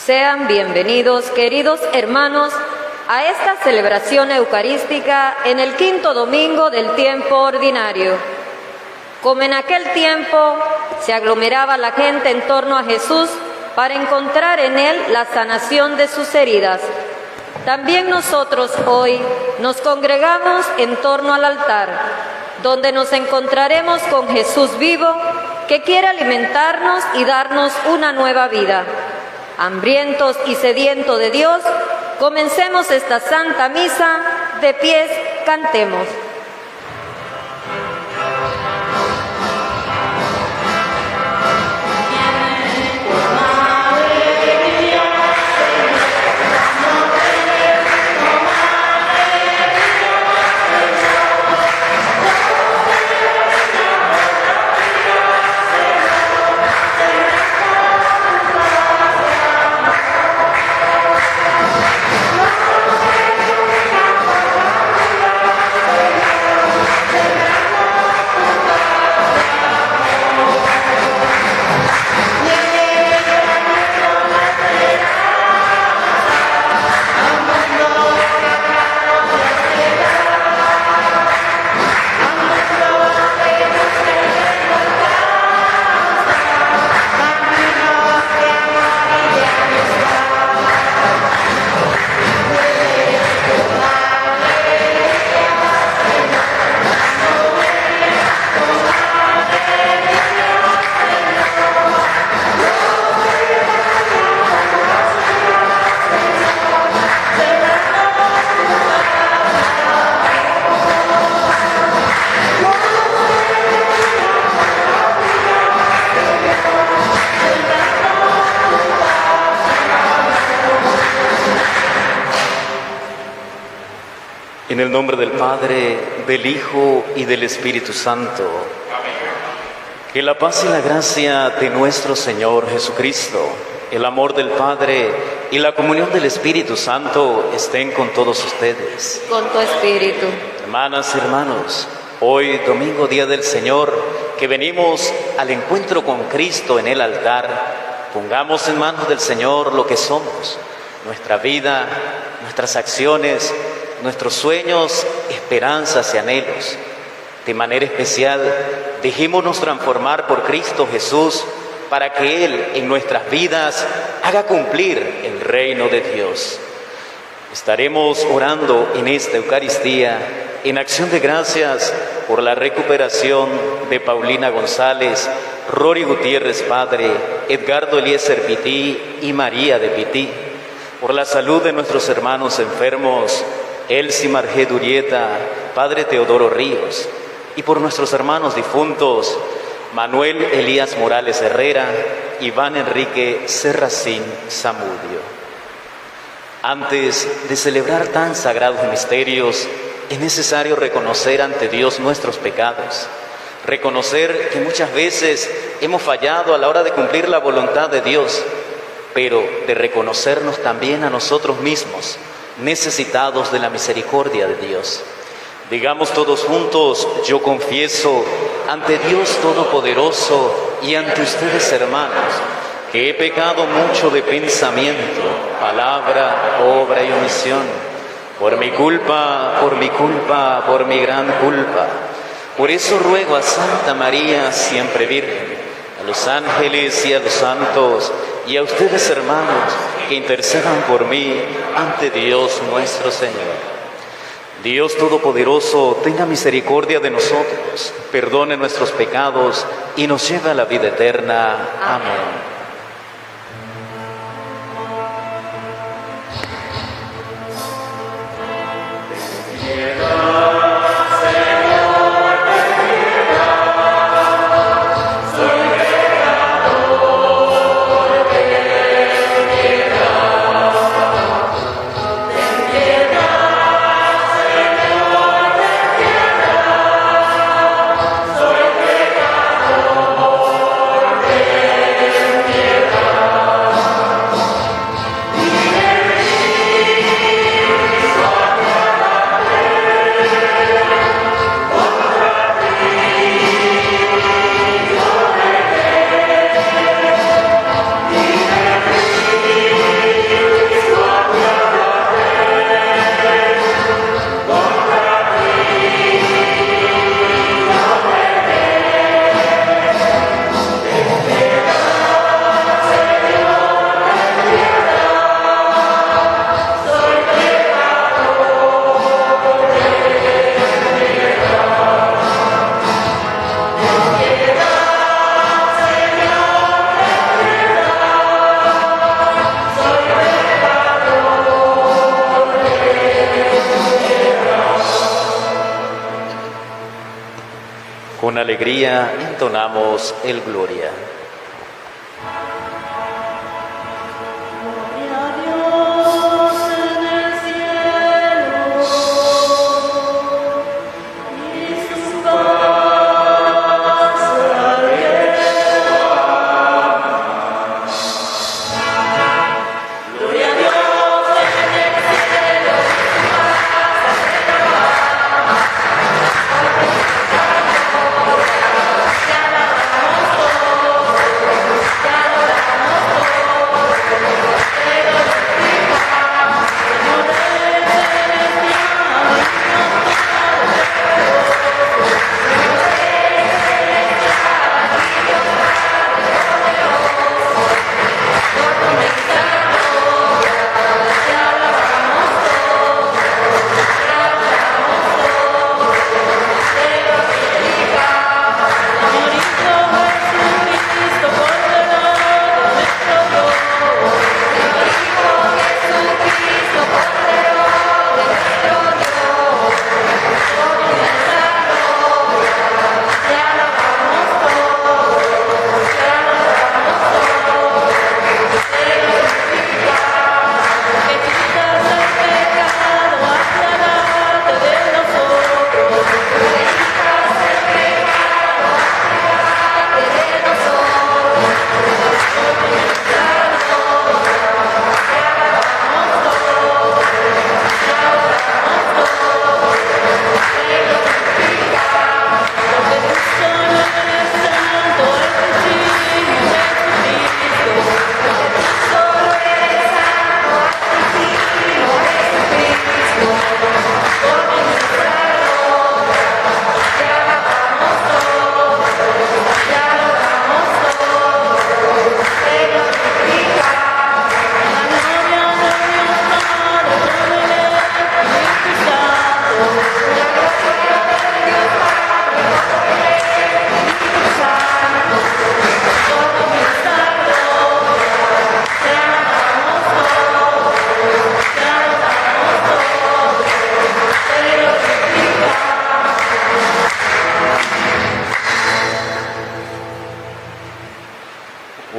Sean bienvenidos, queridos hermanos, a esta celebración eucarística en el quinto domingo del tiempo ordinario. Como en aquel tiempo se aglomeraba la gente en torno a Jesús para encontrar en Él la sanación de sus heridas, también nosotros hoy nos congregamos en torno al altar, donde nos encontraremos con Jesús vivo, que quiere alimentarnos y darnos una nueva vida. Hambrientos y sedientos de Dios, comencemos esta Santa Misa, de pies cantemos. En el nombre del Padre, del Hijo y del Espíritu Santo. Amén. Que la paz y la gracia de nuestro Señor Jesucristo, el amor del Padre y la comunión del Espíritu Santo estén con todos ustedes. Con tu espíritu. Hermanas y hermanos, hoy domingo, día del Señor, que venimos al encuentro con Cristo en el altar, pongamos en manos del Señor lo que somos, nuestra vida, nuestras acciones, nuestros sueños, esperanzas y anhelos. De manera especial, dejémonos transformar por Cristo Jesús para que Él en nuestras vidas haga cumplir el reino de Dios. Estaremos orando en esta Eucaristía en acción de gracias por la recuperación de Paulina González, Rory Gutiérrez padre, Edgardo Eliezer Pití y María de Pití, por la salud de nuestros hermanos enfermos, Elsie Margé Durieta, Padre Teodoro Ríos, y por nuestros hermanos difuntos, Manuel Elías Morales Herrera, Iván Enrique Serracín Zamudio. Antes de celebrar tan sagrados misterios, es necesario reconocer ante Dios nuestros pecados, reconocer que muchas veces hemos fallado a la hora de cumplir la voluntad de Dios, pero de reconocernos también a nosotros mismos, necesitados de la misericordia de Dios. Digamos todos juntos: yo confieso ante Dios Todopoderoso y ante ustedes, hermanos, que he pecado mucho de pensamiento, palabra, obra y omisión, por mi culpa, por mi gran culpa. Por eso ruego a Santa María, siempre Virgen, a los ángeles y a los santos, y a ustedes, hermanos, que intercedan por mí ante Dios nuestro Señor. Dios Todopoderoso, tenga misericordia de nosotros, perdone nuestros pecados y nos lleve a la vida eterna. Amén. Con alegría entonamos el Gloria.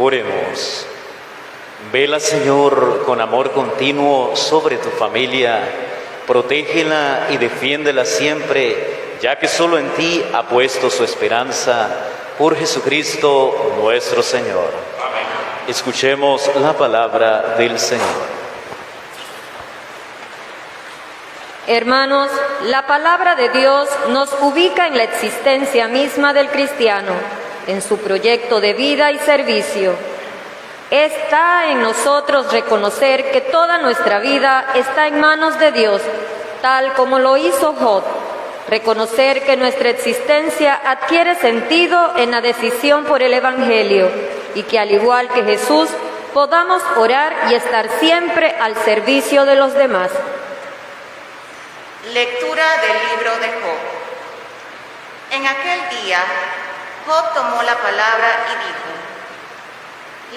Oremos. Vela, Señor, con amor continuo sobre tu familia, protégela y defiéndela siempre, ya que solo en ti ha puesto su esperanza, por Jesucristo nuestro Señor. Amén. Escuchemos la palabra del Señor. Hermanos, la palabra de Dios nos ubica en la existencia misma del cristiano, en su proyecto de vida y servicio. Está en nosotros reconocer que toda nuestra vida está en manos de Dios, tal como lo hizo Job. Reconocer que nuestra existencia adquiere sentido en la decisión por el Evangelio y que, al igual que Jesús, podamos orar y estar siempre al servicio de los demás. Lectura del libro de Job. En aquel día, Job tomó la palabra y dijo: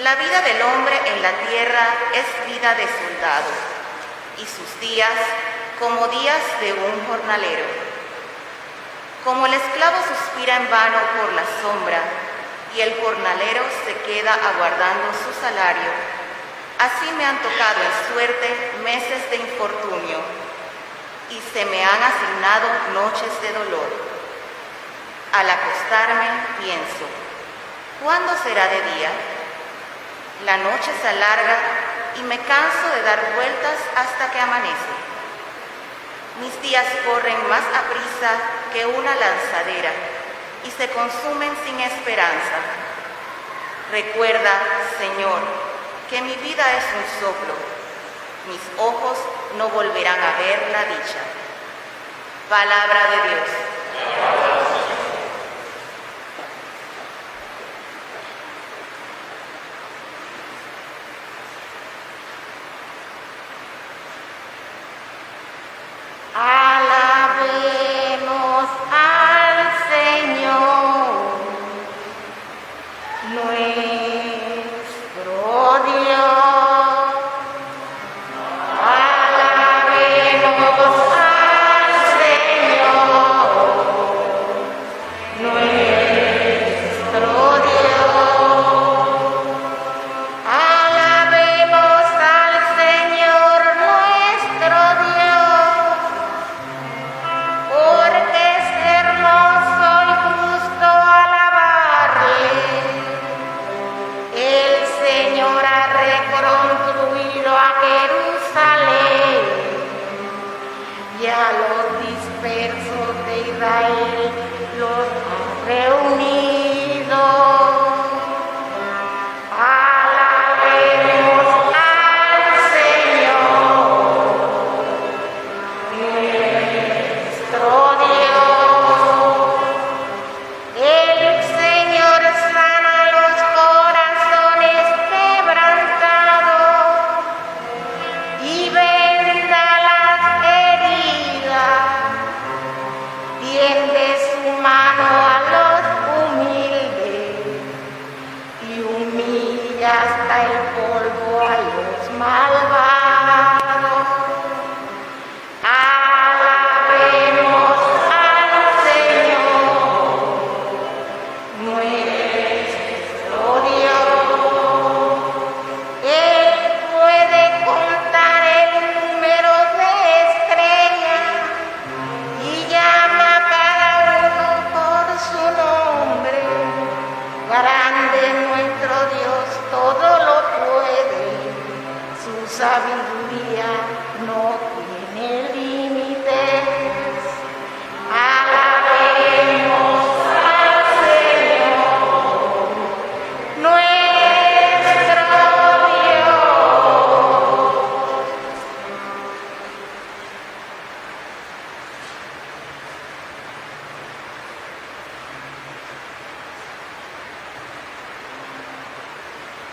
la vida del hombre en la tierra es vida de soldado, y sus días como días de un jornalero. Como el esclavo suspira en vano por la sombra, y el jornalero se queda aguardando su salario, así me han tocado en suerte meses de infortunio, y se me han asignado noches de dolor. Al acostarme pienso: ¿cuándo será de día? La noche se alarga y me canso de dar vueltas hasta que amanece. Mis días corren más aprisa que una lanzadera y se consumen sin esperanza. Recuerda, Señor, que mi vida es un soplo. Mis ojos no volverán a ver la dicha. Palabra de Dios. Alabemos al Señor, nuestro Dios. Alabemos al Señor, y a los dispersos de Israel los ha reunido. Alabemos al Señor, nuestro Dios. El Señor sana los corazones quebrantados y venda las heridas, tiende su mano a los humildes y humilla hasta el polvo a los malvados. Alabemos al Señor, nuestro Dios. Él puede contar el número de estrellas y llama a cada uno por su nombre. Grande nuestro Dios, todo lo puede. Su sabiduría no tiene límites. Alabemos al Señor, nuestro Dios.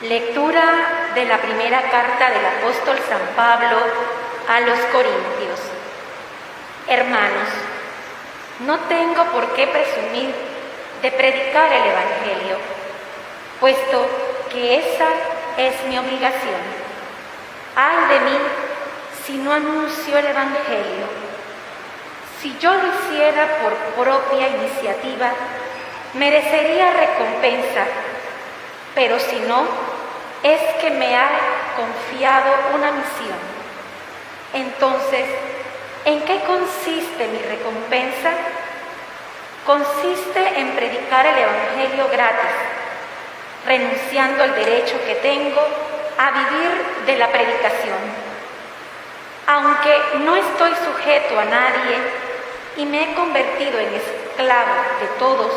Lectura de la primera carta del apóstol San Pablo a los Corintios. Hermanos, no tengo por qué presumir de predicar el Evangelio, puesto que esa es mi obligación. Ay de mí si no anuncio el Evangelio. Si yo lo hiciera por propia iniciativa, merecería recompensa, pero si no, es que me ha confiado una misión. Entonces, ¿en qué consiste mi recompensa? Consiste en predicar el Evangelio gratis, renunciando al derecho que tengo a vivir de la predicación. Aunque no estoy sujeto a nadie y me he convertido en esclavo de todos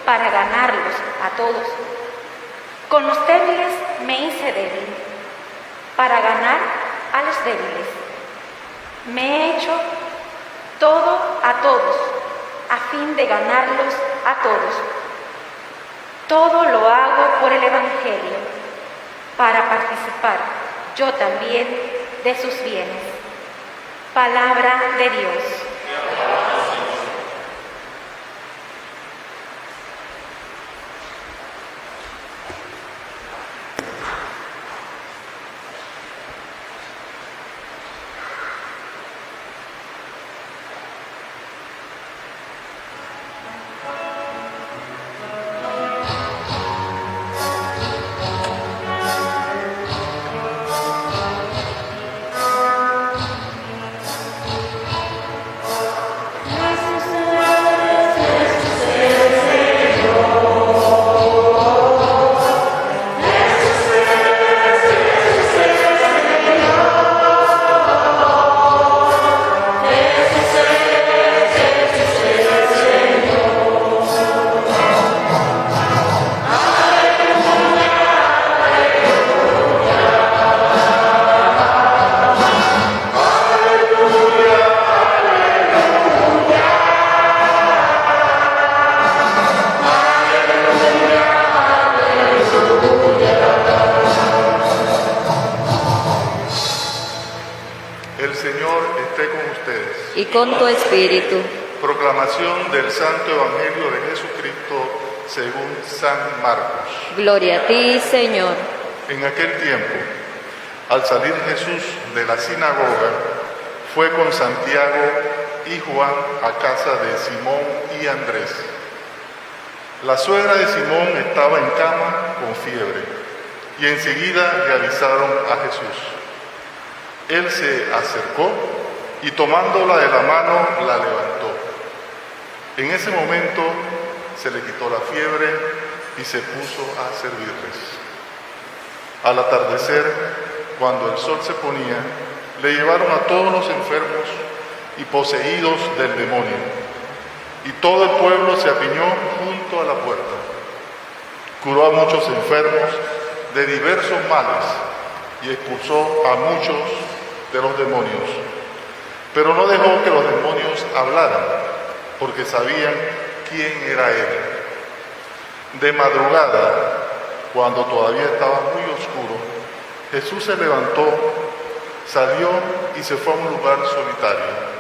para ganarlos a todos, con los débiles me hice débil para ganar a los débiles. Me he hecho todo a todos a fin de ganarlos a todos. Todo lo hago por el Evangelio, para participar yo también de sus bienes. Palabra de Dios. Y con tu espíritu. Proclamación del Santo Evangelio de Jesucristo según San Marcos. Gloria a ti, Señor. En aquel tiempo, al salir Jesús de la sinagoga, fue con Santiago y Juan a casa de Simón y Andrés. La suegra de Simón estaba en cama con fiebre, y enseguida le avisaron a Jesús. Él se acercó y tomándola de la mano la levantó. En ese momento se le quitó la fiebre y se puso a servirles. Al atardecer, cuando el sol se ponía, le llevaron a todos los enfermos y poseídos del demonio. Y todo el pueblo se apiñó junto a la puerta. Curó a muchos enfermos de diversos males y expulsó a muchos de los demonios. Pero no dejó que los demonios hablaran, porque sabían quién era él. De madrugada, cuando todavía estaba muy oscuro, Jesús se levantó, salió y se fue a un lugar solitario,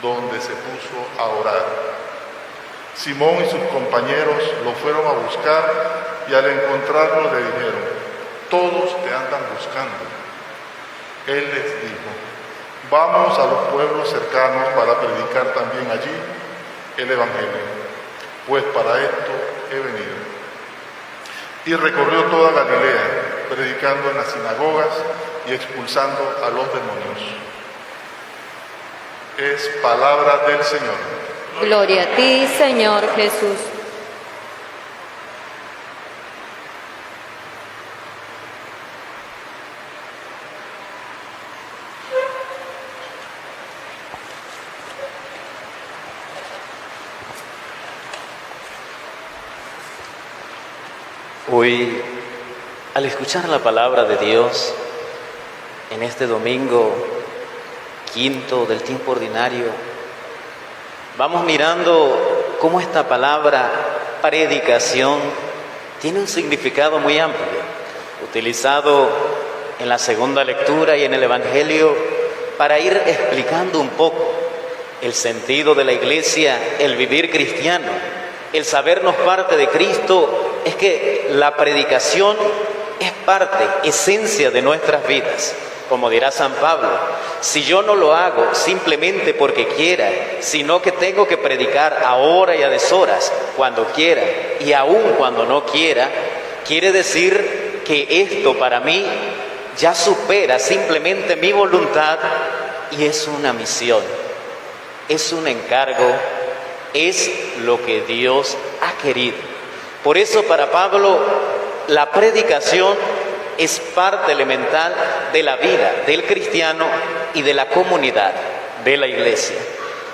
donde se puso a orar. Simón y sus compañeros lo fueron a buscar y al encontrarlo le dijeron: todos te andan buscando. Él les dijo: vamos a los pueblos cercanos para predicar también allí el Evangelio, pues para esto he venido. Y recorrió toda Galilea, predicando en las sinagogas y expulsando a los demonios. Es palabra del Señor. Gloria a ti, Señor Jesús. Hoy, al escuchar la palabra de Dios, en este domingo quinto del tiempo ordinario, vamos mirando cómo esta palabra predicación tiene un significado muy amplio, utilizado en la segunda lectura y en el Evangelio para ir explicando un poco el sentido de la Iglesia, el vivir cristiano, el sabernos parte de Cristo. Es que la predicación es parte, esencia de nuestras vidas. Como dirá San Pablo, si yo no lo hago simplemente porque quiera, sino que tengo que predicar a hora y a deshoras, cuando quiera y aún cuando no quiera, quiere decir que esto para mí ya supera simplemente mi voluntad y es una misión, es un encargo, es lo que Dios ha querido. Por eso para Pablo la predicación es parte elemental de la vida del cristiano y de la comunidad de la Iglesia.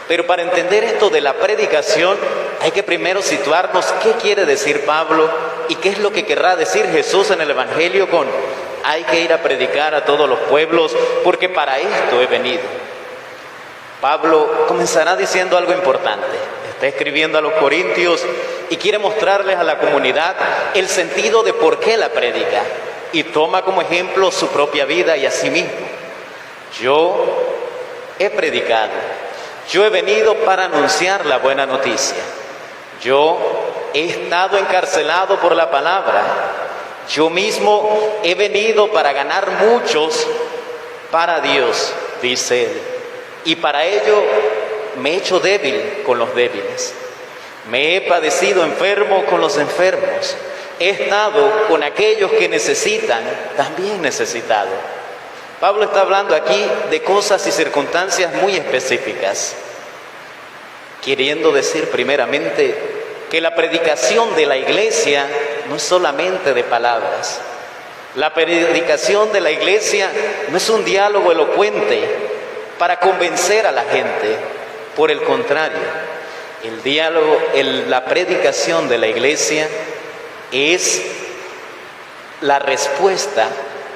Pero para entender esto de la predicación hay que primero situarnos qué quiere decir Pablo y qué es lo que querrá decir Jesús en el Evangelio con hay que ir a predicar a todos los pueblos porque para esto he venido. Pablo comenzará diciendo algo importante. Está escribiendo a los corintios y quiere mostrarles a la comunidad el sentido de por qué la predica. Y toma como ejemplo su propia vida y a sí mismo. Yo he predicado, yo he venido para anunciar la buena noticia. Yo he estado encarcelado por la palabra. Yo mismo he venido para ganar muchos para Dios, dice él. Y para ello me he hecho débil con los débiles. Me he padecido enfermo con los enfermos. He estado con aquellos que necesitan, también necesitado. Pablo está hablando aquí de cosas y circunstancias muy específicas, queriendo decir primeramente que la predicación de la Iglesia no es solamente de palabras. La predicación de la Iglesia no es un diálogo elocuente para convencer a la gente. Por el contrario, el diálogo, la predicación de la Iglesia es la respuesta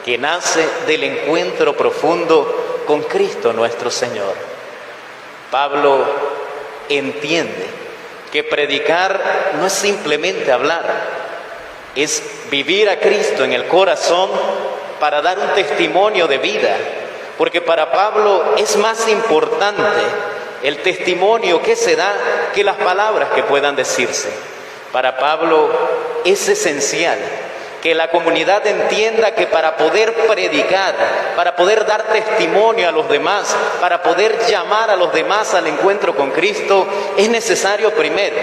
que nace del encuentro profundo con Cristo nuestro Señor. Pablo entiende que predicar no es simplemente hablar, es vivir a Cristo en el corazón para dar un testimonio de vida, porque para Pablo es más importante el testimonio que se da que las palabras que puedan decirse. Para Pablo es esencial que la comunidad entienda que para poder predicar, para poder dar testimonio a los demás, para poder llamar a los demás al encuentro con Cristo, es necesario primero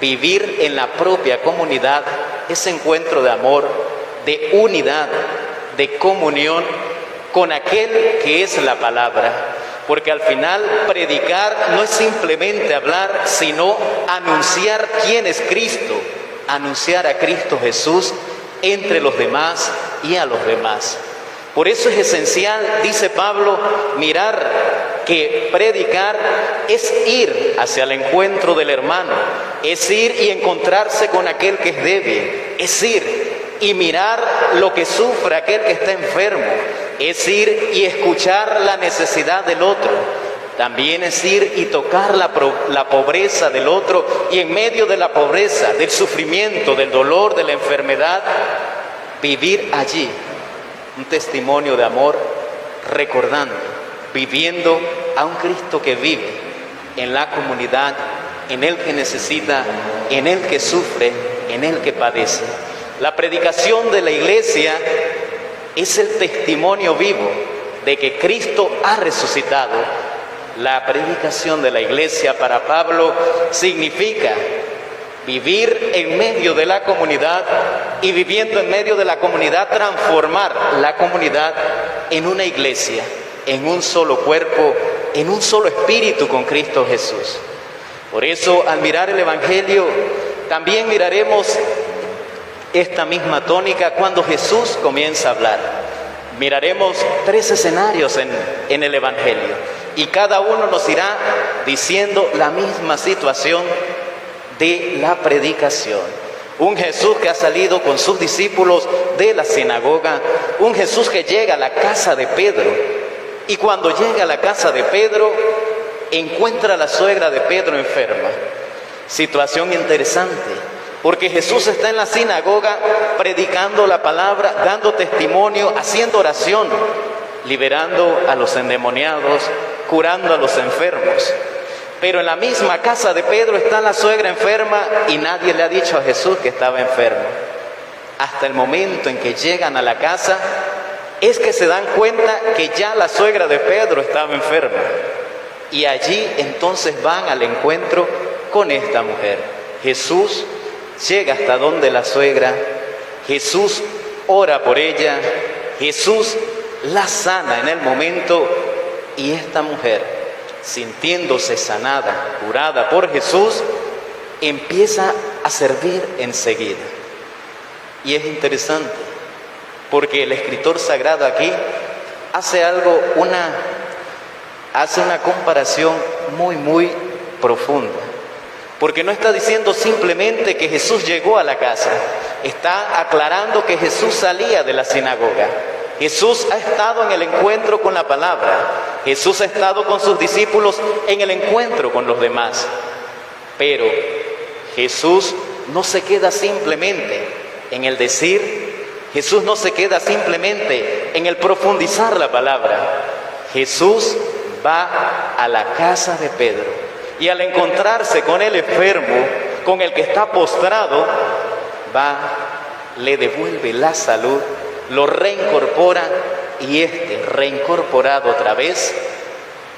vivir en la propia comunidad ese encuentro de amor, de unidad, de comunión con aquel que es la palabra. Porque al final predicar no es simplemente hablar, sino anunciar quién es Cristo, anunciar a Cristo Jesús entre los demás y a los demás. Por eso es esencial, dice Pablo, mirar que predicar es ir hacia el encuentro del hermano, es ir y encontrarse con aquel que es débil, es ir y mirar lo que sufre aquel que está enfermo, es ir y escuchar la necesidad del otro, también es ir y tocar la pobreza del otro, y en medio de la pobreza, del sufrimiento, del dolor, de la enfermedad, vivir allí un testimonio de amor, recordando, viviendo a un Cristo que vive en la comunidad, en el que necesita, en el que sufre, en el que padece. La predicación de la iglesia es el testimonio vivo de que Cristo ha resucitado. La predicación de la iglesia para Pablo significa vivir en medio de la comunidad y, viviendo en medio de la comunidad, transformar la comunidad en una iglesia, en un solo cuerpo, en un solo espíritu con Cristo Jesús. Por eso, al mirar el Evangelio, también miraremos esta misma tónica cuando Jesús comienza a hablar. Miraremos 3 escenarios en el Evangelio, y cada uno nos irá diciendo la misma situación de la predicación. Un Jesús que ha salido con sus discípulos de la sinagoga, un Jesús que llega a la casa de Pedro, y cuando llega a la casa de Pedro, encuentra a la suegra de Pedro enferma. Situación interesante, porque Jesús está en la sinagoga predicando la palabra, dando testimonio, haciendo oración, liberando a los endemoniados, curando a los enfermos. Pero en la misma casa de Pedro está la suegra enferma y nadie le ha dicho a Jesús que estaba enfermo. Hasta el momento en que llegan a la casa es que se dan cuenta que ya la suegra de Pedro estaba enferma. Y allí entonces van al encuentro con esta mujer. Jesús llega hasta donde la suegra, Jesús ora por ella, Jesús la sana en el momento, y esta mujer, sintiéndose sanada, curada por Jesús, empieza a servir enseguida. Y es interesante, porque el escritor sagrado aquí hace una comparación muy profunda, porque no está diciendo simplemente que Jesús llegó a la casa, está aclarando que Jesús salía de la sinagoga. Jesús ha estado en el encuentro con la palabra, Jesús ha estado con sus discípulos en el encuentro con los demás, pero Jesús no se queda simplemente en el decir, Jesús no se queda simplemente en el profundizar la palabra. Jesús va a la casa de Pedro y al encontrarse con el enfermo, con el que está postrado, le devuelve la salud, lo reincorpora, y reincorporado otra vez,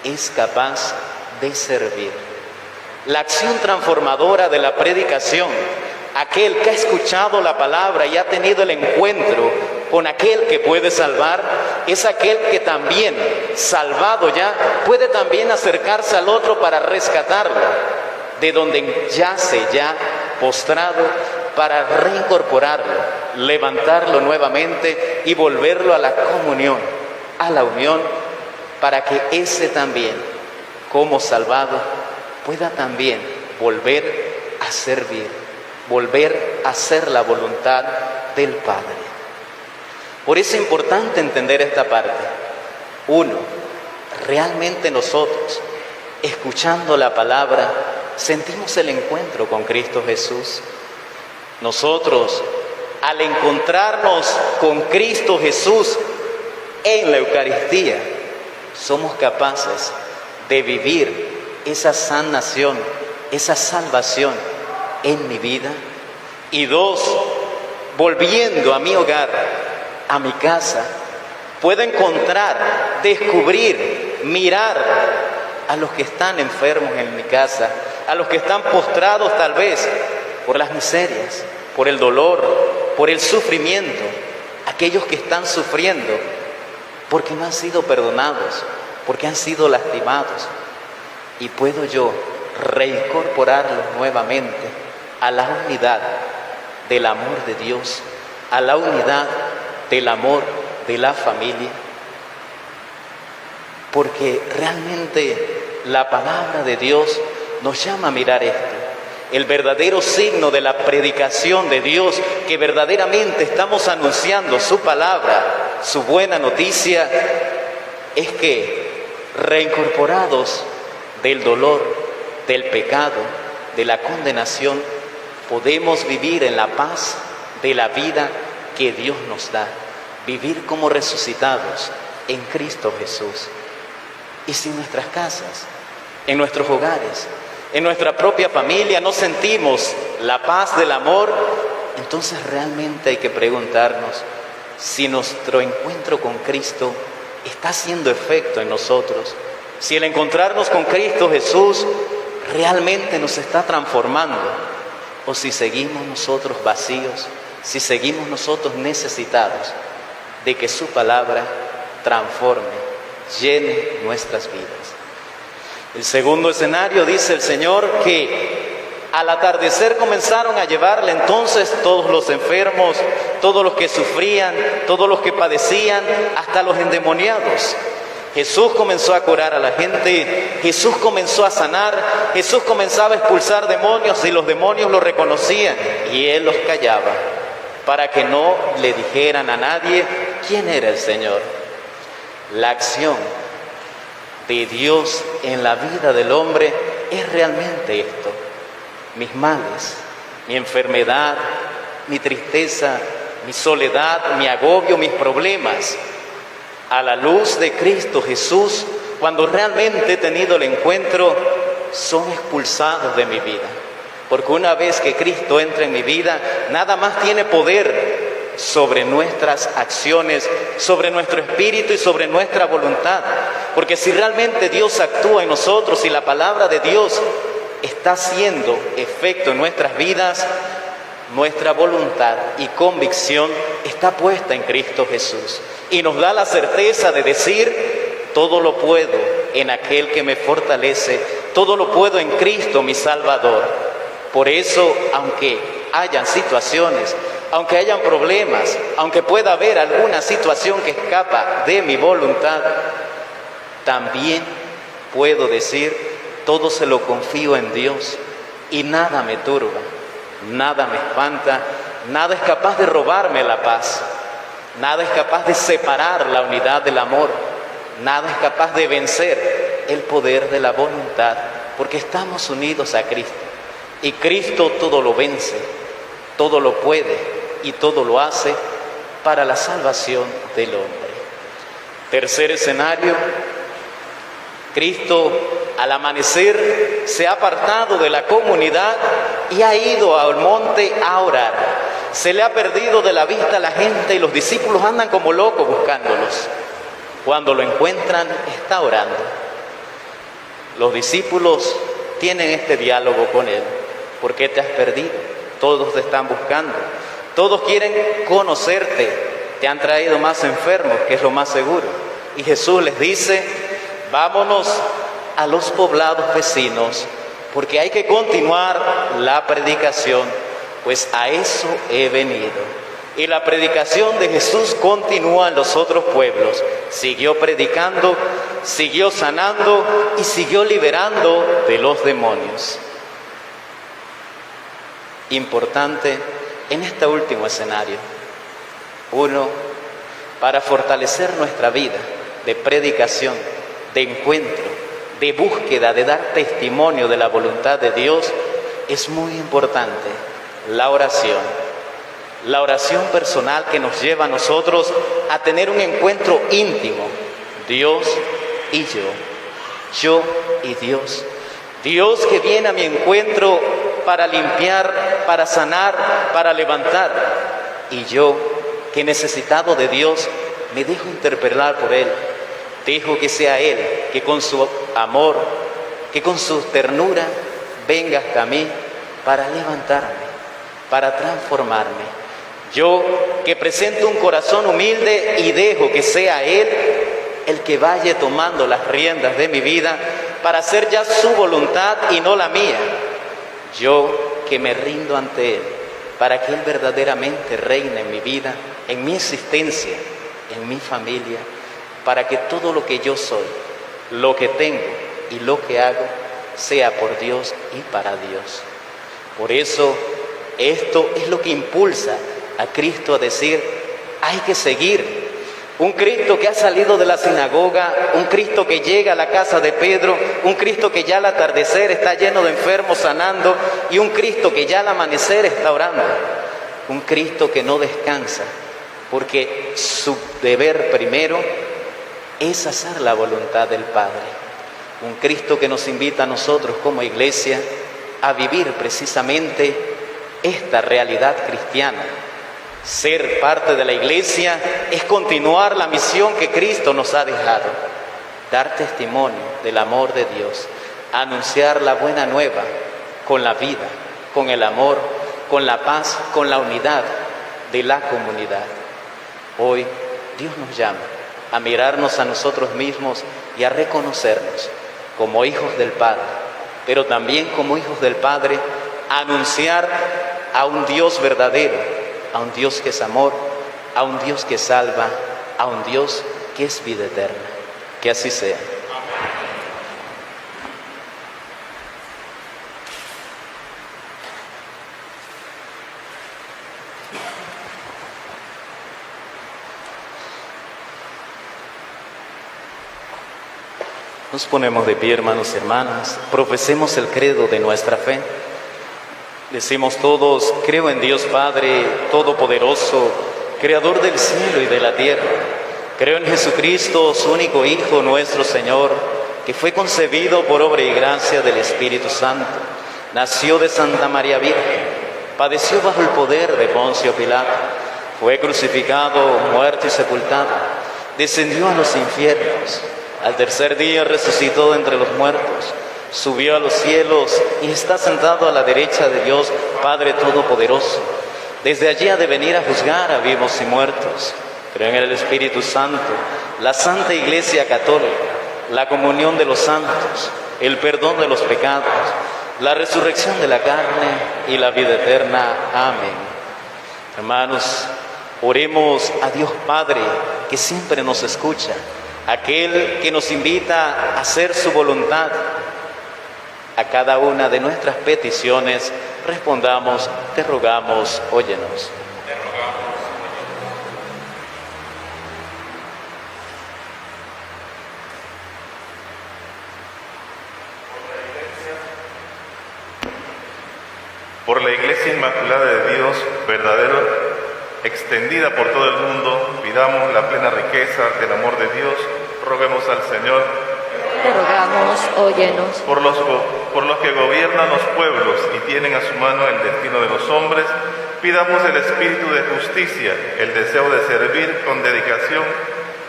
es capaz de servir. La acción transformadora de la predicación, aquel que ha escuchado la palabra y ha tenido el encuentro con aquel que puede salvar, es aquel que también, salvado ya, puede también acercarse al otro para rescatarlo de donde yace ya postrado, para reincorporarlo, levantarlo nuevamente y volverlo a la comunión, a la unión, para que ese también, como salvado, pueda también volver a servir, volver a hacer la voluntad del Padre. Por eso es importante entender esta parte. 1, realmente nosotros, escuchando la palabra, sentimos el encuentro con Cristo Jesús. Nosotros, al encontrarnos con Cristo Jesús en la Eucaristía, somos capaces de vivir esa sanación, esa salvación en mi vida. Y 2, volviendo a mi hogar, a mi casa, puedo encontrar, descubrir, mirar a los que están enfermos en mi casa, a los que están postrados tal vez por las miserias, por el dolor, por el sufrimiento, aquellos que están sufriendo porque no han sido perdonados, porque han sido lastimados, y puedo yo reincorporarlos nuevamente a la unidad del amor de Dios, a la unidad del amor de la familia. porque realmente la palabra de Dios nos llama a mirar esto. El verdadero signo de la predicación de Dios, que verdaderamente estamos anunciando su palabra, su buena noticia, es que reincorporados del dolor, del pecado, de la condenación, podemos vivir en la paz de la vida que Dios nos da, vivir como resucitados en Cristo Jesús. Y si en nuestras casas, en nuestros hogares, en nuestra propia familia no sentimos la paz del amor, entonces realmente hay que preguntarnos si nuestro encuentro con Cristo está haciendo efecto en nosotros, si el encontrarnos con Cristo Jesús realmente nos está transformando, o si seguimos nosotros vacíos, si seguimos nosotros necesitados de que su palabra transforme, llene nuestras vidas. El segundo escenario, dice el Señor, que al atardecer comenzaron a llevarle entonces todos los enfermos, todos los que sufrían, todos los que padecían, hasta los endemoniados. Jesús comenzó a curar a la gente, Jesús comenzó a sanar, Jesús comenzaba a expulsar demonios y los demonios lo reconocían y Él los callaba para que no le dijeran a nadie quién era el Señor. La acción de Dios en la vida del hombre es realmente esto: mis males, mi enfermedad, mi tristeza, mi soledad, mi agobio, mis problemas, a la luz de Cristo Jesús, cuando realmente he tenido el encuentro, son expulsados de mi vida. Porque una vez que Cristo entra en mi vida, nada más tiene poder sobre nuestras acciones, sobre nuestro espíritu y sobre nuestra voluntad. Porque si realmente Dios actúa en nosotros y la palabra de Dios está haciendo efecto en nuestras vidas, nuestra voluntad y convicción está puesta en Cristo Jesús y nos da la certeza de decir: todo lo puedo en aquel que me fortalece, todo lo puedo en Cristo mi Salvador. Por eso, aunque hayan situaciones, aunque hayan problemas, aunque pueda haber alguna situación que escapa de mi voluntad, también puedo decir: todo se lo confío en Dios y nada me turba, nada me espanta, nada es capaz de robarme la paz, nada es capaz de separar la unidad del amor, nada es capaz de vencer el poder de la voluntad, porque estamos unidos a Cristo y Cristo todo lo vence, todo lo puede y todo lo hace para la salvación del hombre. Tercer escenario: Cristo al amanecer se ha apartado de la comunidad y ha ido al monte a orar. Se le ha perdido de la vista a la gente y los discípulos andan como locos buscándolos. Cuando lo encuentran, está orando. Los discípulos tienen este diálogo con él: ¿por qué te has perdido? Todos te están buscando, todos quieren conocerte, te han traído más enfermos, que es lo más seguro. Y Jesús les dice: vámonos a los poblados vecinos, porque hay que continuar la predicación, pues a eso he venido. Y la predicación de Jesús continúa en los otros pueblos. Siguió predicando, siguió sanando y siguió liberando de los demonios. Importante en este último escenario: uno, para fortalecer nuestra vida de predicación, de encuentro, de búsqueda, de dar testimonio de la voluntad de Dios, es muy importante la oración. La oración personal que nos lleva a nosotros a tener un encuentro íntimo, Dios y yo y Dios. Dios que viene a mi encuentro para limpiar, para sanar, para levantar. Y yo, que necesitado de Dios, me dejo interpelar por Él. Dejo que sea Él, que con su amor, que con su ternura venga hasta mí para levantarme, para transformarme. Yo, que presento un corazón humilde y dejo que sea Él el que vaya tomando las riendas de mi vida para hacer ya su voluntad y no la mía. Yo, que me rindo ante Él para que Él verdaderamente reine en mi vida, en mi existencia, en mi familia, para que todo lo que yo soy lo que tengo y lo que hago sea por Dios y para Dios. Por eso, esto es lo que impulsa a Cristo a decir, hay que seguir. Un Cristo que ha salido de la sinagoga, un Cristo que llega a la casa de Pedro, un Cristo que ya al atardecer está lleno de enfermos sanando y un Cristo que ya al amanecer está orando. Un Cristo que no descansa, porque su deber primero es hacer la voluntad del Padre. Un Cristo que nos invita a nosotros como iglesia a vivir precisamente esta realidad cristiana. Ser parte de la iglesia es continuar la misión que Cristo nos ha dejado, dar testimonio del amor de Dios, anunciar la buena nueva con la vida, con el amor, con la paz, con la unidad de la comunidad. Hoy Dios nos llama a mirarnos a nosotros mismos y a reconocernos como hijos del Padre, pero también como hijos del Padre, a anunciar a un Dios verdadero, a un Dios que es amor, a un Dios que salva, a un Dios que es vida eterna. Que así sea. Nos ponemos de pie, hermanos y hermanas, profesemos el credo de nuestra fe. Decimos todos, creo en Dios Padre Todopoderoso, Creador del cielo y de la tierra. Creo en Jesucristo, su único Hijo, nuestro Señor, que fue concebido por obra y gracia del Espíritu Santo. Nació de Santa María Virgen, padeció bajo el poder de Poncio Pilato, fue crucificado, muerto y sepultado, descendió a los infiernos. Al tercer día resucitó de entre los muertos, subió a los cielos y está sentado a la derecha de Dios Padre Todopoderoso. Desde allí ha de venir a juzgar a vivos y muertos. Creo en el Espíritu Santo, la Santa Iglesia Católica, la comunión de los santos, el perdón de los pecados, la resurrección de la carne y la vida eterna. Amén. Hermanos, oremos a Dios Padre, que siempre nos escucha, aquel que nos invita a hacer su voluntad. A cada una de nuestras peticiones respondamos, te rogamos, óyenos. Por la Iglesia Inmaculada de Dios, verdadera, extendida por todo el mundo, pidamos la plena riqueza del amor de Dios, roguemos al Señor. Te rogamos, óyenos. Por los que gobiernan los pueblos y tienen a su mano el destino de los hombres, pidamos el espíritu de justicia, el deseo de servir con dedicación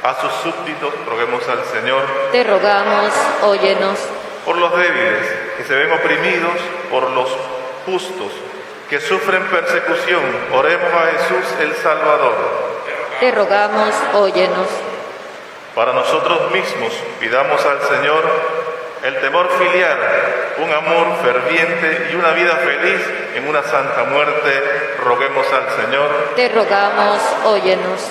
a sus súbditos, roguemos al Señor. Te rogamos, óyenos. Por los débiles que se ven oprimidos, por los justos que sufren persecución, oremos a Jesús el Salvador. Te rogamos, óyenos. Para nosotros mismos, pidamos al Señor el temor filial, un amor ferviente y una vida feliz en una santa muerte, roguemos al Señor. Te rogamos, óyenos.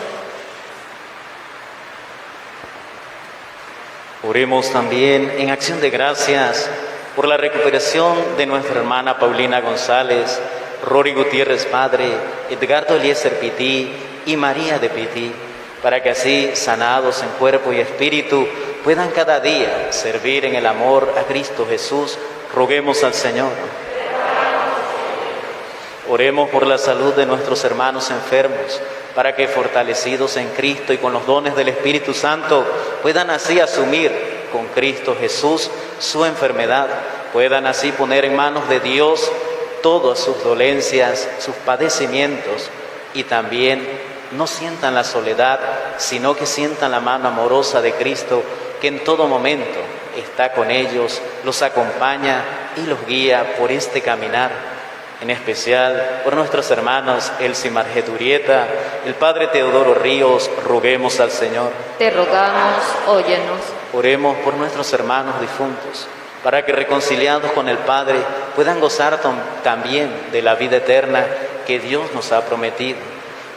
Oremos también en acción de gracias por la recuperación de nuestra hermana Paulina González, Rory Gutiérrez Padre, Edgardo Eliezer Pití y María de Pití, para que así, sanados en cuerpo y espíritu, puedan cada día servir en el amor a Cristo Jesús. Roguemos al Señor. Oremos por la salud de nuestros hermanos enfermos, para que fortalecidos en Cristo y con los dones del Espíritu Santo, puedan así asumir con Cristo Jesús su enfermedad, puedan así poner en manos de Dios todas sus dolencias, sus padecimientos, y también no sientan la soledad, sino que sientan la mano amorosa de Cristo, que en todo momento está con ellos, los acompaña y los guía por este caminar. En especial por nuestros hermanos Elsie Margeturieta, el Padre Teodoro Ríos, roguemos al Señor. Te rogamos, óyenos. Oremos por nuestros hermanos difuntos, para que reconciliados con el Padre puedan gozar también de la vida eterna que Dios nos ha prometido.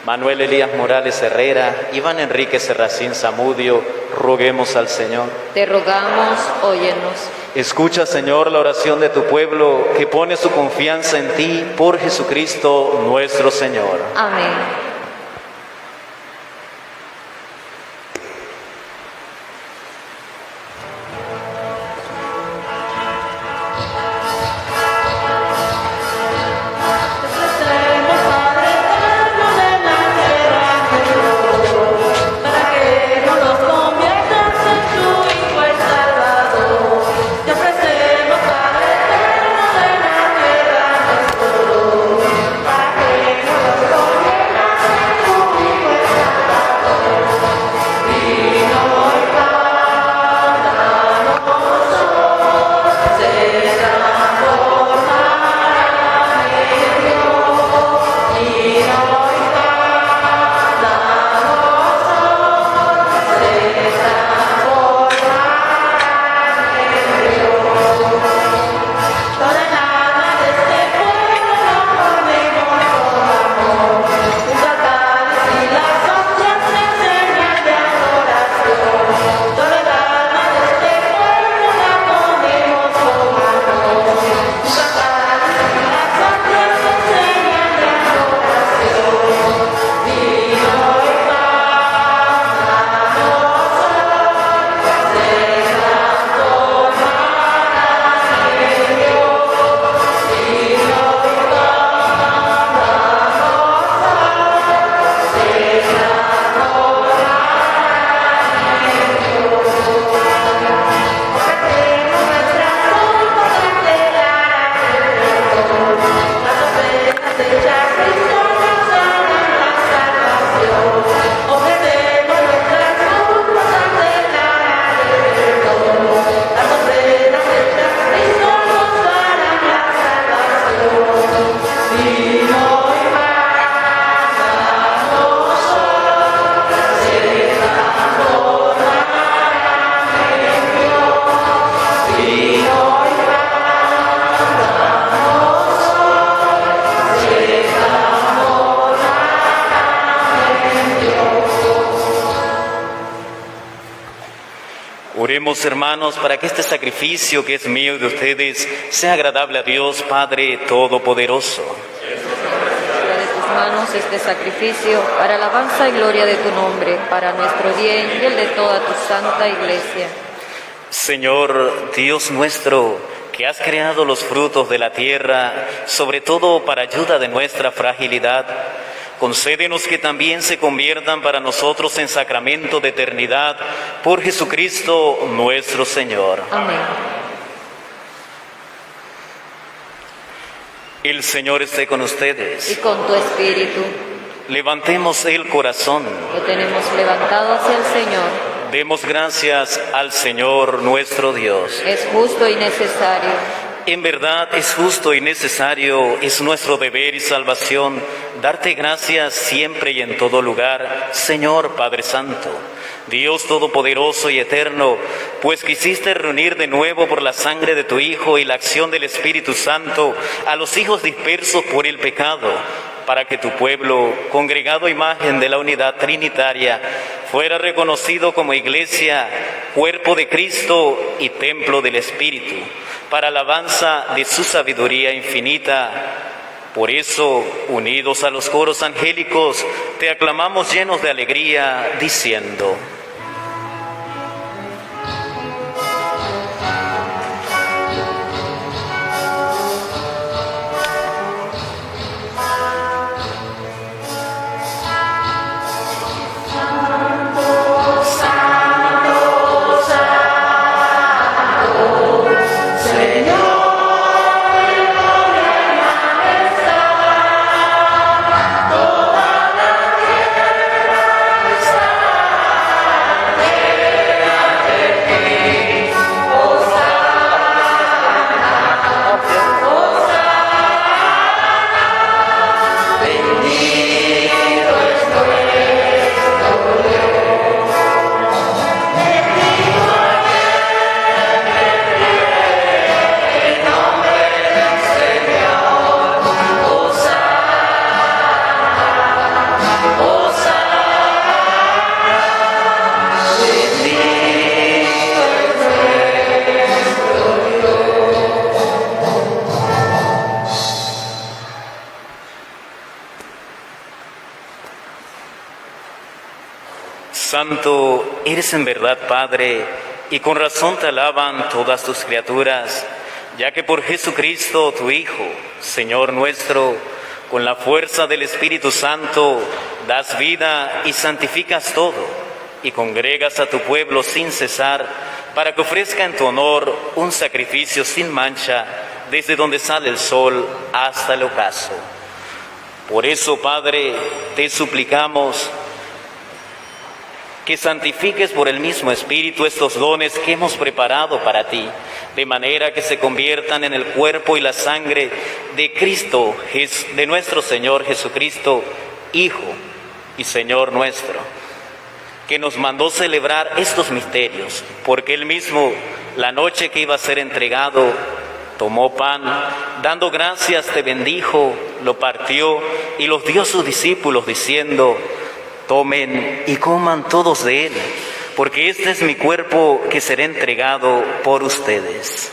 Manuel Elías Morales Herrera, Iván Enrique Serracín Zamudio, roguemos al Señor. Te rogamos, óyenos. Escucha, Señor, la oración de tu pueblo que pone su confianza en ti por Jesucristo nuestro Señor. Amén. Oremos, hermanos, para que este sacrificio que es mío y de ustedes sea agradable a Dios Padre Todopoderoso. De tus manos este sacrificio para alabanza y gloria de tu nombre, para nuestro bien y el de toda tu santa Iglesia. Señor, Dios nuestro, que has creado los frutos de la tierra, sobre todo para ayuda de nuestra fragilidad, concédenos que también se conviertan para nosotros en sacramento de eternidad por Jesucristo nuestro Señor. Amén. El Señor esté con ustedes. Y con tu espíritu. Levantemos el corazón. Lo tenemos levantado hacia el Señor. Demos gracias al Señor nuestro Dios. Es justo y necesario. En verdad es justo y necesario, es nuestro deber y salvación darte gracias siempre y en todo lugar, Señor Padre Santo, Dios Todopoderoso y Eterno, pues quisiste reunir de nuevo por la sangre de tu Hijo y la acción del Espíritu Santo a los hijos dispersos por el pecado, para que tu pueblo, congregado a imagen de la unidad trinitaria, fuera reconocido como Iglesia, cuerpo de Cristo y templo del Espíritu, para alabanza de su sabiduría infinita. Por eso, unidos a los coros angélicos, te aclamamos llenos de alegría, diciendo: Santo, eres en verdad Padre, y con razón te alaban todas tus criaturas, ya que por Jesucristo, tu Hijo, Señor nuestro, con la fuerza del Espíritu Santo, das vida y santificas todo, y congregas a tu pueblo sin cesar, para que ofrezca en tu honor un sacrificio sin mancha, desde donde sale el sol hasta el ocaso. Por eso, Padre, te suplicamos que santifiques por el mismo Espíritu estos dones que hemos preparado para ti, de manera que se conviertan en el cuerpo y la sangre de Cristo, de nuestro Señor Jesucristo, Hijo y Señor nuestro, que nos mandó celebrar estos misterios, porque Él mismo, la noche que iba a ser entregado, tomó pan, dando gracias te bendijo, lo partió y los dio a sus discípulos, diciendo: tomen y coman todos de él, porque este es mi cuerpo que será entregado por ustedes.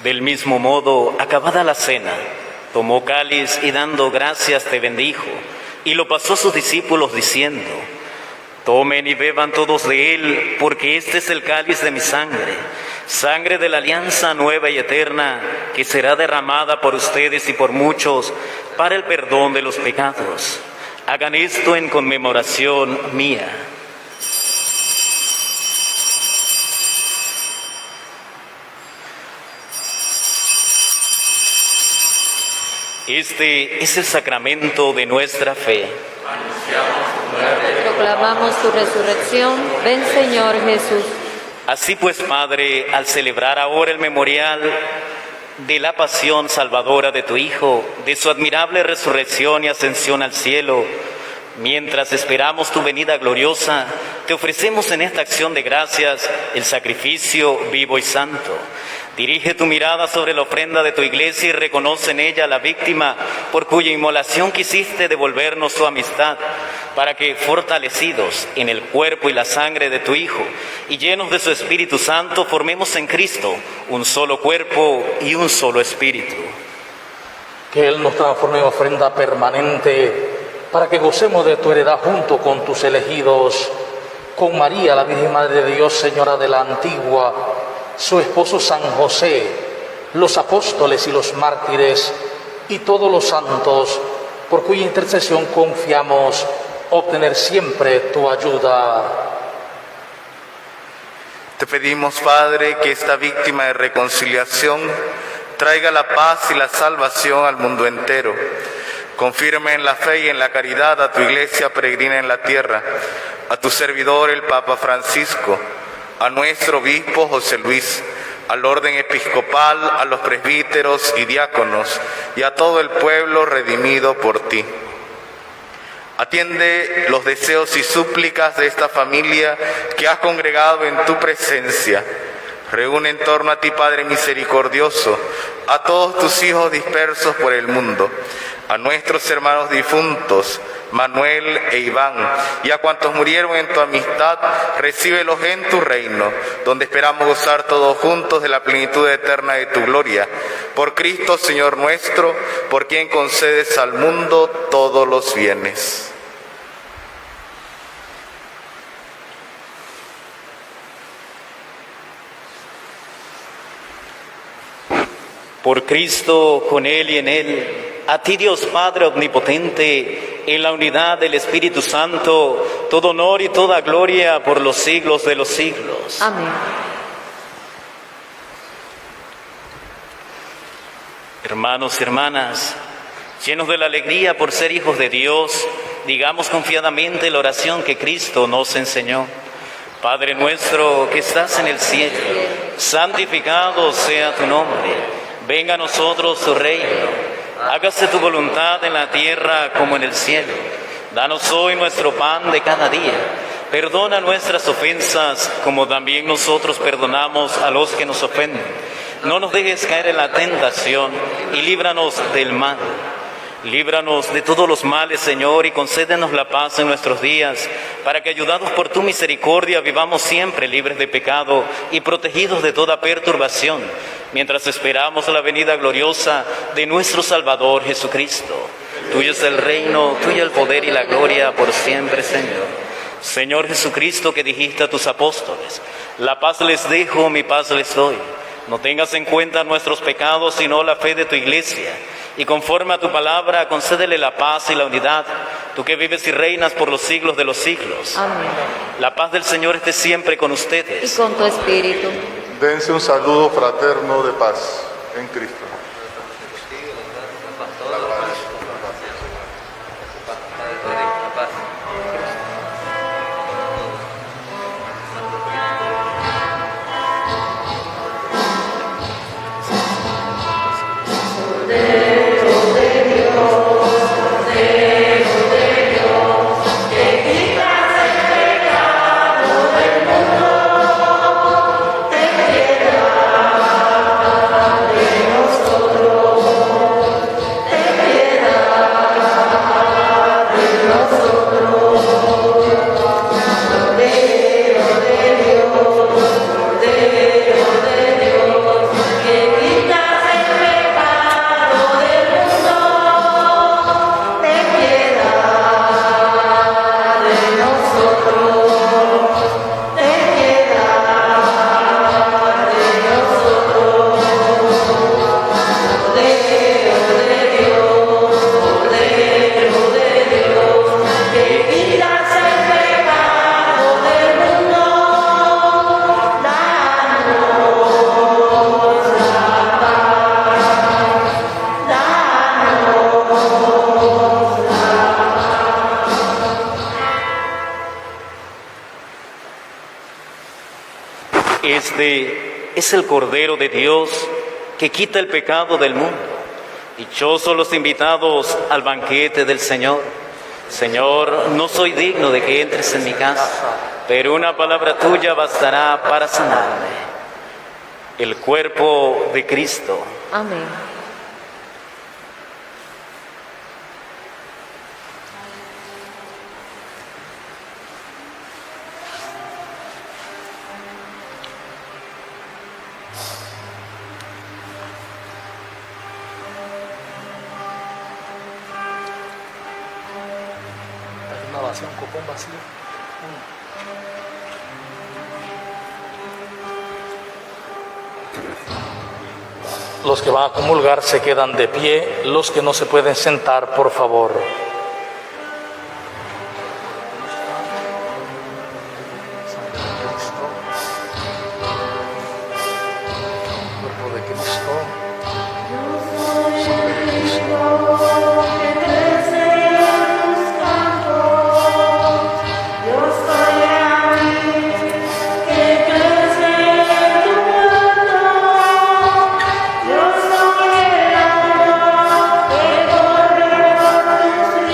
Del mismo modo, acabada la cena, tomó cáliz y dando gracias te bendijo, y lo pasó a sus discípulos diciendo: tomen y beban todos de él, porque este es el cáliz de mi sangre, sangre de la alianza nueva y eterna, que será derramada por ustedes y por muchos para el perdón de los pecados. Hagan esto en conmemoración mía. Este es el sacramento de nuestra fe. Proclamamos tu resurrección. Ven, Señor Jesús. Así pues, Padre, al celebrar ahora el memorial de la pasión salvadora de tu Hijo, de su admirable resurrección y ascensión al cielo, mientras esperamos tu venida gloriosa, te ofrecemos en esta acción de gracias el sacrificio vivo y santo. Dirige tu mirada sobre la ofrenda de tu iglesia y reconoce en ella a la víctima por cuya inmolación quisiste devolvernos tu amistad, para que, fortalecidos en el cuerpo y la sangre de tu Hijo y llenos de su Espíritu Santo, formemos en Cristo un solo cuerpo y un solo espíritu. Que Él nos transforme en ofrenda permanente, para que gocemos de tu heredad junto con tus elegidos, con María, la Virgen Madre de Dios, Señora de la Antigua, su esposo San José, los apóstoles y los mártires, y todos los santos, por cuya intercesión confiamos obtener siempre tu ayuda. Te pedimos, Padre, que esta víctima de reconciliación traiga la paz y la salvación al mundo entero. Confirme en la fe y en la caridad a tu iglesia peregrina en la tierra, a tu servidor el Papa Francisco, a nuestro obispo José Luis, al orden episcopal, a los presbíteros y diáconos, y a todo el pueblo redimido por ti. Atiende los deseos y súplicas de esta familia que has congregado en tu presencia. Reúne en torno a ti, Padre misericordioso, a todos tus hijos dispersos por el mundo, a nuestros hermanos difuntos, Manuel e Iván, y a cuantos murieron en tu amistad, recíbelos en tu reino, donde esperamos gozar todos juntos de la plenitud eterna de tu gloria. Por Cristo, Señor nuestro, por quien concedes al mundo todos los bienes. Por Cristo, con Él y en Él, a ti, Dios Padre omnipotente, en la unidad del Espíritu Santo, todo honor y toda gloria por los siglos de los siglos. Amén. Hermanos y hermanas, llenos de la alegría por ser hijos de Dios, digamos confiadamente la oración que Cristo nos enseñó. Padre nuestro que estás en el cielo, santificado sea tu nombre. Venga a nosotros tu reino. Hágase tu voluntad en la tierra como en el cielo. Danos hoy nuestro pan de cada día. Perdona nuestras ofensas como también nosotros perdonamos a los que nos ofenden. No nos dejes caer en la tentación y líbranos del mal. Líbranos de todos los males, Señor, y concédenos la paz en nuestros días, para que, ayudados por tu misericordia, vivamos siempre libres de pecado y protegidos de toda perturbación, mientras esperamos la venida gloriosa de nuestro Salvador Jesucristo. Tuyo es el reino, tuyo el poder y la gloria por siempre, Señor. Señor Jesucristo, que dijiste a tus apóstoles: la paz les dejo, mi paz les doy. No tengas en cuenta nuestros pecados, sino la fe de tu iglesia. Y conforme a tu palabra, concédele la paz y la unidad, tú que vives y reinas por los siglos de los siglos. Amén. La paz del Señor esté siempre con ustedes. Y con tu espíritu. Dense un saludo fraterno de paz en Cristo. Este es el Cordero de Dios que quita el pecado del mundo. Dichosos los invitados al banquete del Señor. Señor, no soy digno de que entres en mi casa, pero una palabra tuya bastará para sanarme. El cuerpo de Cristo. Amén. Una vacía, un copón vacío. Los que van a comulgar se quedan de pie, los que no se pueden sentar, por favor. Cuerpo de Cristo. Sangre de Cristo. Yo soy el amor que corre por tus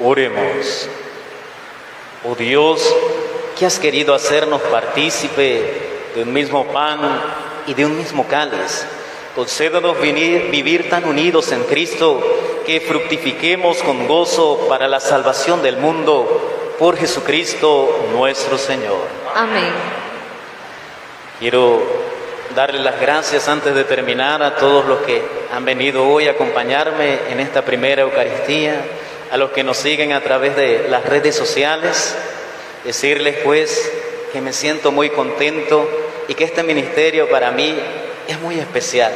Oremos. Oh Dios, que has querido hacernos partícipe de un mismo pan y de un mismo cáliz, concédanos vivir tan unidos en Cristo que fructifiquemos con gozo para la salvación del mundo por Jesucristo nuestro Señor. Amén. Quiero darle las gracias antes de terminar a todos los que han venido hoy a acompañarme en esta primera Eucaristía, a los que nos siguen a través de las redes sociales, decirles pues que me siento muy contento y que este ministerio para mí es muy especial.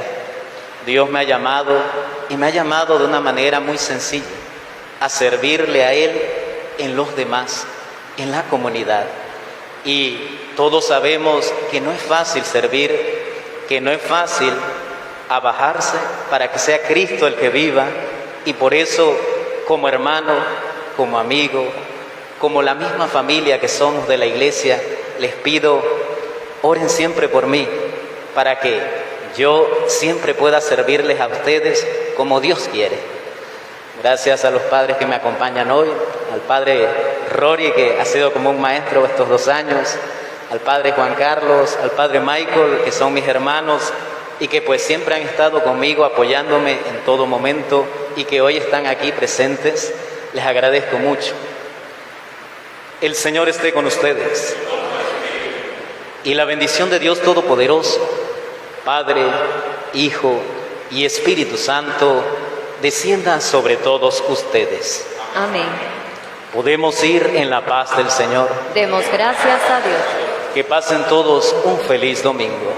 Dios me ha llamado y me ha llamado de una manera muy sencilla, a servirle a Él en los demás, en la comunidad. Y todos sabemos que no es fácil servir, que no es fácil abajarse para que sea Cristo el que viva, y por eso como hermano, como amigo, como la misma familia que somos de la iglesia, les pido, oren siempre por mí, para que yo siempre pueda servirles a ustedes como Dios quiere. Gracias a los padres que me acompañan hoy, al padre Rory, que ha sido como un maestro estos 2 años, al padre Juan Carlos, al padre Michael, que son mis hermanos y que pues siempre han estado conmigo apoyándome en todo momento y que hoy están aquí presentes. Les agradezco mucho. El Señor esté con ustedes. Y la bendición de Dios Todopoderoso, Padre, Hijo y Espíritu Santo, descienda sobre todos ustedes. Amén. Podemos ir en la paz del Señor. Demos gracias a Dios. Que pasen todos un feliz domingo.